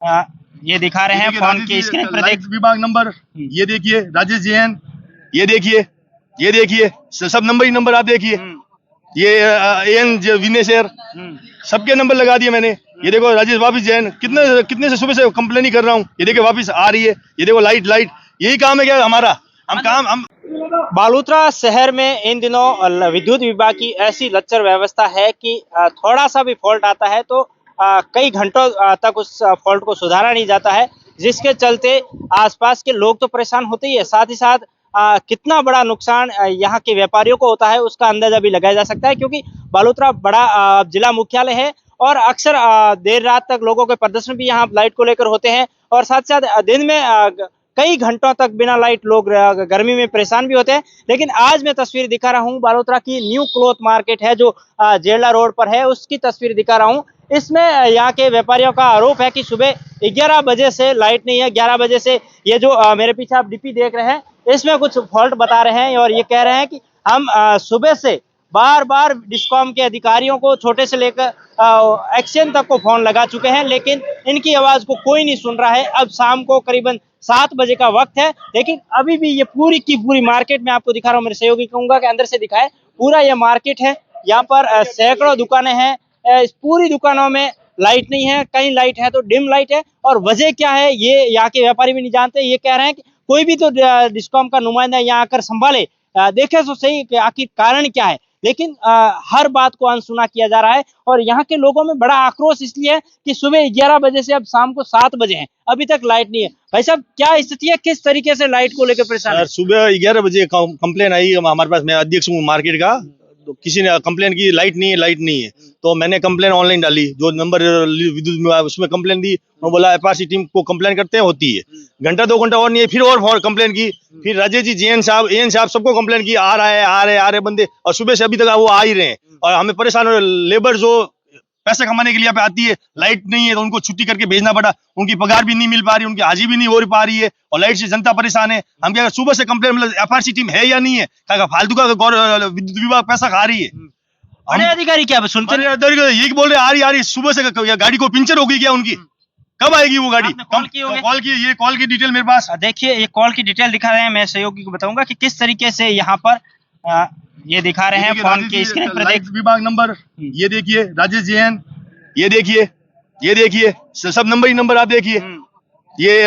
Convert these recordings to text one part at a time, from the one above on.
अ, ये दिखा रहे हैं फोन की स्क्रीन पर लाइट विभाग नंबर, ये देखिए राजेश जैन, ये देखिए सब नंबर ही नंबर आप देखिए, ये एन विनेशर, सबके नंबर लगा दिए मैंने। ये देखो राजेश वापिस जैन, कितने से सुबह से कंप्लेन ही कर रहा हूँ, ये देखो वापिस आ रही है, ये देखो लाइट, यही काम है क्या हमारा? हम बालोतरा शहर में इन दिनों विद्युत विभाग की ऐसी लचर व्यवस्था है कि थोड़ा सा भी फॉल्ट आता है तो कई घंटों तक उस फॉल्ट को सुधारा नहीं जाता है, जिसके चलते आसपास के लोग तो परेशान होते ही है, साथ ही साथ कितना बड़ा नुकसान यहाँ के व्यापारियों को होता है उसका अंदाजा भी लगाया जा सकता है, क्योंकि बालोतरा बड़ा जिला मुख्यालय है और अक्सर देर रात तक लोगों के प्रदर्शन भी यहाँ लाइट को लेकर होते हैं और साथ साथ दिन में कई घंटों तक बिना लाइट लोग गर्मी में परेशान भी होते हैं। लेकिन आज मैं तस्वीर दिखा रहा हूँ बालोतरा की न्यू क्लॉथ मार्केट है जो जेला रोड पर है, उसकी तस्वीर दिखा रहा हूँ। इसमें यहाँ के व्यापारियों का आरोप है कि सुबह 11 बजे से लाइट नहीं है, 11 बजे से ये जो मेरे पीछे आप डीपी देख रहे हैं इसमें कुछ फॉल्ट बता रहे हैं और ये कह रहे हैं कि हम सुबह से बार बार डिस्कॉम के अधिकारियों को छोटे से लेकर एक्शन तक को फोन लगा चुके हैं, लेकिन इनकी आवाज को कोई नहीं सुन रहा है। अब शाम को करीबन 7 बजे का वक्त है, लेकिन अभी भी ये पूरी की पूरी मार्केट में आपको दिखा रहा हूँ, मेरे सहयोगी कहूंगा कि अंदर से दिखाए, पूरा ये मार्केट है, यहाँ पर सैकड़ों दुकानें हैं, इस पूरी दुकानों में लाइट नहीं है, कहीं लाइट है तो डिम लाइट है और वजह क्या है ये यहाँ के व्यापारी भी नहीं जानते। ये कह रहे हैं कि कोई भी तो डिस्कॉम का नुमाइंदा यहाँ आकर संभाले, देखे तो सही कि आखिर कारण क्या है, लेकिन हर बात को अनसुना किया जा रहा है और यहाँ के लोगों में बड़ा आक्रोश इसलिए है कि सुबह 11 बजे से अब शाम को 7 बजे हैं, अभी तक लाइट नहीं है। भाई साहब क्या स्थिति है, किस तरीके से लाइट को लेकर परेशान है? सुबह 11 बजे कंप्लेन आई हमारे पास, मैं अध्यक्ष हूँ मार्केट का, तो किसी ने कंप्लेन की लाइट नहीं है, तो मैंने कंप्लेन ऑनलाइन डाली, जो नंबर विद्युत में उसमें कंप्लेन दी, उन्होंने बोला एफआरसी टीम को कंप्लेन करते हैं, होती है। घंटा 2 घंटा और नहीं है, फिर और कंप्लेन की, फिर राजेश जी एन साहब सबको कंप्लेन की, आ रहे बंदे, और सुबह से अभी तक वो आ ही रहे हैं और हमें परेशान हो रहे। लेबर जो पैसे कमाने के लिए पे आती है, लाइट नहीं है तो उनको छुट्टी करके भेजना पड़ा, उनकी पगार भी नहीं मिल पा रही, उनकी हाजिरी भी नहीं हो पा रही है और लाइट से जनता परेशान है। हम क्या सुबह से कंप्लेन, मतलब एफआरसी टीम है या नहीं है, क्या फालतू का विद्युत विभाग पैसा खा रही है। बड़े अधिकारी क्या सुनते नहीं? यही बोल रहे आ रही सुबह से, गाड़ी को पंचर हो गई क्या उनकी? कब आएगी वो गाड़ी? कॉल की ये कॉल की डिटेल मेरे पास देखिए, ये कॉल की डिटेल दिखा रहे हैं, मैं सहयोगी को बताऊंगा कि किस तरीके से यहाँ पर ये दिखा रहे हैं फोन की स्क्रीन पर, लाइट विभाग नंबर, ये देखिए राजेश जैन, ये देखिए सब नंबर ही नंबर आप देखिए, ये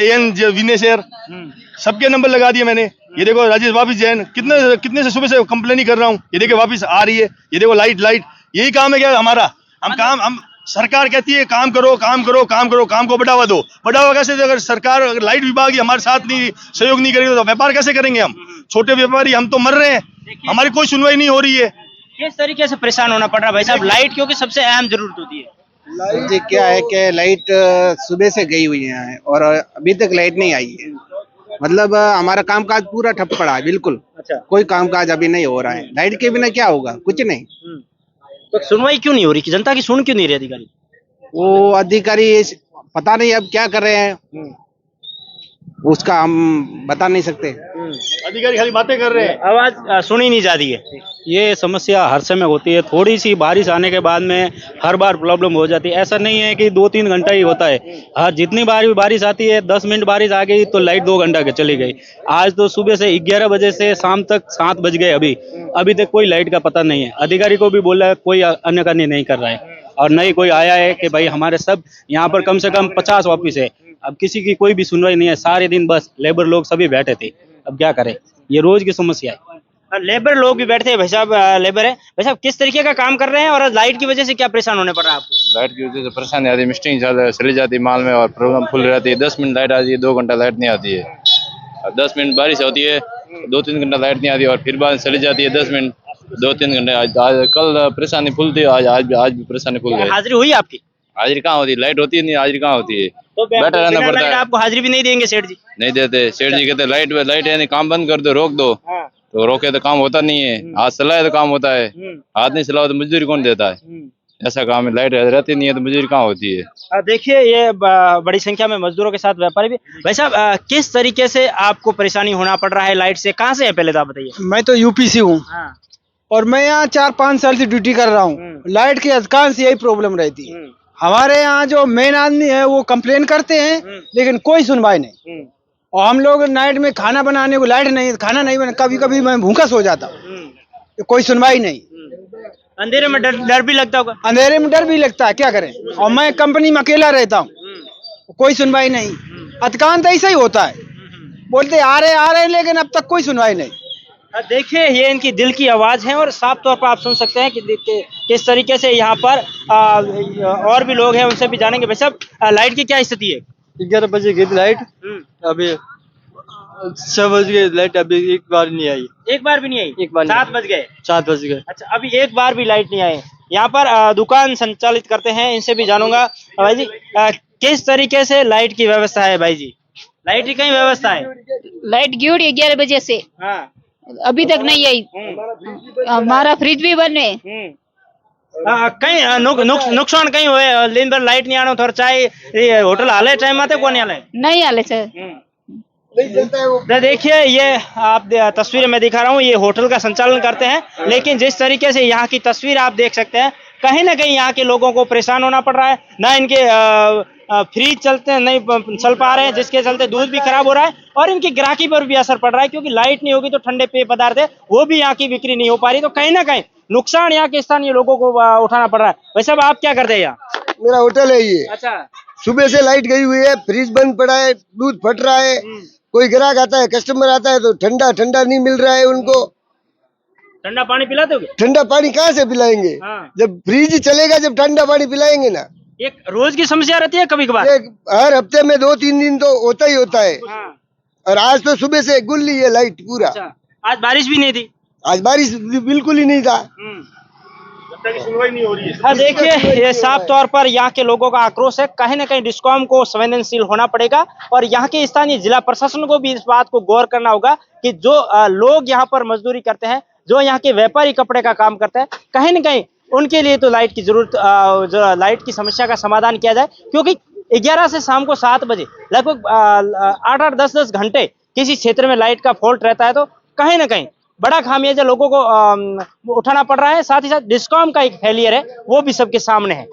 एन विनेशर, सबके नंबर लगा दिए मैंने। ये देखो राजेश वापिस जैन, कितने से सुबह से कंप्लेन ही कर रहा हूँ, ये देखो वापिस आ रही है, ये देखो लाइट, यही काम है क्या हमारा? हम सरकार कहती है काम करो, काम को बढ़ावा दो, बढ़ावा कैसे? अगर सरकार, अगर लाइट विभाग ही हमारे साथ नहीं सहयोग नहीं करेगी तो व्यापार कैसे करेंगे हम? छोटे व्यापारी हम तो मर रहे हैं, हमारी कोई सुनवाई नहीं हो रही है। किस तरीके से परेशान होना पड़ रहा है भाई साहब? लाइट क्योंकि सबसे अहम जरूरत होती है। लाइट क्या है कि लाइट सुबह से गई हुई है और अभी तक लाइट नहीं आई है, मतलब हमारा कामकाज पूरा ठप पड़ा है, बिल्कुल। अच्छा, कोई कामकाज अभी नहीं हो रहा है, लाइट के बिना क्या होगा? कुछ नहीं। तो सुनवाई क्यों नहीं हो रही? जनता की सुन क्यों नहीं रहे अधिकारी? वो अधिकारी पता नहीं अब क्या कर रहे हैं, उसका हम बता नहीं सकते। अधिकारी खाली बातें कर रहे हैं, आवाज सुनी नहीं जा रही है। ये समस्या हर समय होती है, थोड़ी सी बारिश आने के बाद में हर बार प्रॉब्लम हो जाती है। ऐसा नहीं है कि 2-3 घंटा ही होता है, हाँ जितनी बार भी बारिश आती है, 10 मिनट बारिश आ गई तो लाइट 2 घंटा के चली गई। आज तो सुबह से 11 बजे से शाम तक 7 बज गए, अभी तक कोई लाइट का पता नहीं है। अधिकारी को भी बोला है, कोई आनाकानी नहीं कर रहा है और नहीं कोई आया है कि भाई हमारे सब यहाँ पर कम से कम 50 ऑफिस है, अब किसी की कोई भी सुनवाई नहीं है। सारे दिन बस लेबर लोग सभी बैठे थे, अब क्या करें, ये रोज की समस्या है। लेबर लोग भी बैठते हैं भाई साहब, लेबर है भाई साहब, किस तरीके का काम कर रहे हैं और लाइट की वजह से क्या परेशान होने पड़ रहा है आपको? लाइट की वजह से परेशानी आती है, मिस्टिंग ज़्यादा चली जाती है माल में और प्रॉब्लम फुल रहती है। 10 मिनट लाइट आती है, 2 घंटा लाइट नहीं आती है, और 10 मिनट बारिश होती है, 2-3 घंटा लाइट नहीं आती और फिर बाद चली जाती है 10 मिनट 2-3 घंटे। आज कल परेशानी फुल थी, आज भी परेशानी फुल गई। हाजिरी हुई आपकी? हाजिरी कहाँ होती है, लाइट होती है नहीं, हाजिरी कहाँ होती है, तो बैठा रहना पड़ता है। आपको हाजिरी भी नहीं देंगे सेठ जी? नहीं देते, सेठ जी कहते लाइट है नहीं, काम बंद कर दो, रोक दो। तो रोके तो काम होता नहीं है, हाथ चलाए तो काम होता है, हाथ नहीं चलाओ तो मजदूरी कौन देता है? ऐसा काम है, लाइट रहती नहीं है तो मजदूरी कहाँ होती है? देखिए, ये बड़ी संख्या में मजदूरों के साथ व्यापारी भी। भाई साहब, किस तरीके से आपको परेशानी होना पड़ रहा है लाइट से? कहाँ से है पहले तो आप बताइए। मैं तो यूपी से हूँ और मैं यहाँ 4-5 साल से ड्यूटी कर रहा हूँ। लाइट की अधिकांश यही प्रॉब्लम रहती है, हमारे यहाँ जो मेन आदमी है वो कंप्लेन करते हैं लेकिन कोई सुनवाई नहीं। और हम लोग नाइट में खाना बनाने को लाइट नहीं, खाना नहीं बना, कभी कभी मैं भूखा सो जाता हूँ, तो कोई सुनवाई नहीं। अंधेरे में डर भी लगता होगा। अंधेरे में डर भी लगता है, क्या करें। और मैं कंपनी में अकेला रहता हूँ, कोई सुनवाई नहीं। अधिकांश ऐसा ही होता है, बोलते आ रहे लेकिन अब तक कोई सुनवाई नहीं। देखिए ये इनकी दिल की आवाज है और साफ तौर पर आप सुन सकते हैं कि किस तरीके से यहाँ पर और भी लोग हैं, उनसे भी जानेंगे। भाई साहब, लाइट की क्या स्थिति है? 11 बजे गई थी लाइट, अभी 6 बज गए, लाइट अभी एक बार नहीं आई। एक बार भी नहीं आई? एक बार नहीं। 7 बज गए? 7 बज गए। अच्छा, अभी एक बार भी लाइट नहीं आई। यहाँ पर दुकान संचालित करते हैं, इनसे भी जानूंगा। भाई जी, किस तरीके से लाइट की व्यवस्था है? भाई जी, लाइट की कई व्यवस्था है? लाइट गई 11 बजे से, हाँ। अभी तक नहीं आई। हमारा फ्रिज भी बंद है। कहीं नुकसान कहीं हुए? दिन भर लाइट नहीं आना, थोड़ा चाय होटल हाले टाइम आते कौन हाले? नहीं आले सर। तो देखिए ये आप तस्वीरें मैं दिखा रहा हूँ, ये होटल का संचालन करते हैं, लेकिन जिस तरीके से यहाँ की तस्वीर आप देख सकते हैं, कहीं ना कहीं यहाँ के लोगों को परेशान होना पड़ रहा है। ना इनके फ्रिज चलते नहीं चल पा रहे हैं, जिसके चलते दूध भी खराब हो रहा है और इनकी ग्राहकी पर भी असर पड़ रहा है, क्योंकि लाइट नहीं होगी तो ठंडे पेय पदार्थ है वो भी यहाँ की बिक्री नहीं हो पा रही। तो कहीं ना कहीं नुकसान यहाँ के स्थानीय लोगों को उठाना पड़ रहा है। वैसे आप क्या करते हैं यहाँ? मेरा होटल है ये। अच्छा। सुबह से लाइट गई हुई है, फ्रिज बंद पड़ा है, दूध फट रहा है, कोई ग्राहक आता है, कस्टमर आता है तो ठंडा नहीं मिल रहा है उनको। ठंडा पानी पिलाते हो? ठंडा पानी कहाँ से पिलाएंगे? जब फ्रिज चलेगा जब ठंडा पानी पिलाएंगे ना। एक रोज की समस्या रहती है कभी कभार? हर हफ्ते में 2-3 दिन तो होता ही होता है। और आज तो सुबह से गुल्ली है लाइट पूरा। अच्छा, आज बारिश भी नहीं थी? आज बारिश बिल्कुल ही नहीं था। सुनवाई नहीं हो रही है। हाँ, देखिए ये साफ तौर पर यहाँ के लोगों का आक्रोश है। कहीं ना कहीं डिस्कॉम को संवेदनशील होना पड़ेगा और यहाँ के स्थानीय जिला प्रशासन को भी इस बात को गौर करना होगा कि जो लोग यहाँ पर मजदूरी करते हैं, जो यहाँ के व्यापारी कपड़े का काम करते हैं, कहीं ना कहीं उनके लिए तो लाइट की जरूरत, जो लाइट की समस्या का समाधान किया जाए। क्योंकि 11 से शाम को 7 बजे लगभग 8-8, 10-10 घंटे किसी क्षेत्र में लाइट का फॉल्ट रहता है, तो कहीं ना कहीं बड़ा खामियाजा लोगों को उठाना पड़ रहा है। साथ ही साथ डिस्कॉम का एक फेलियर है, वो भी सबके सामने है।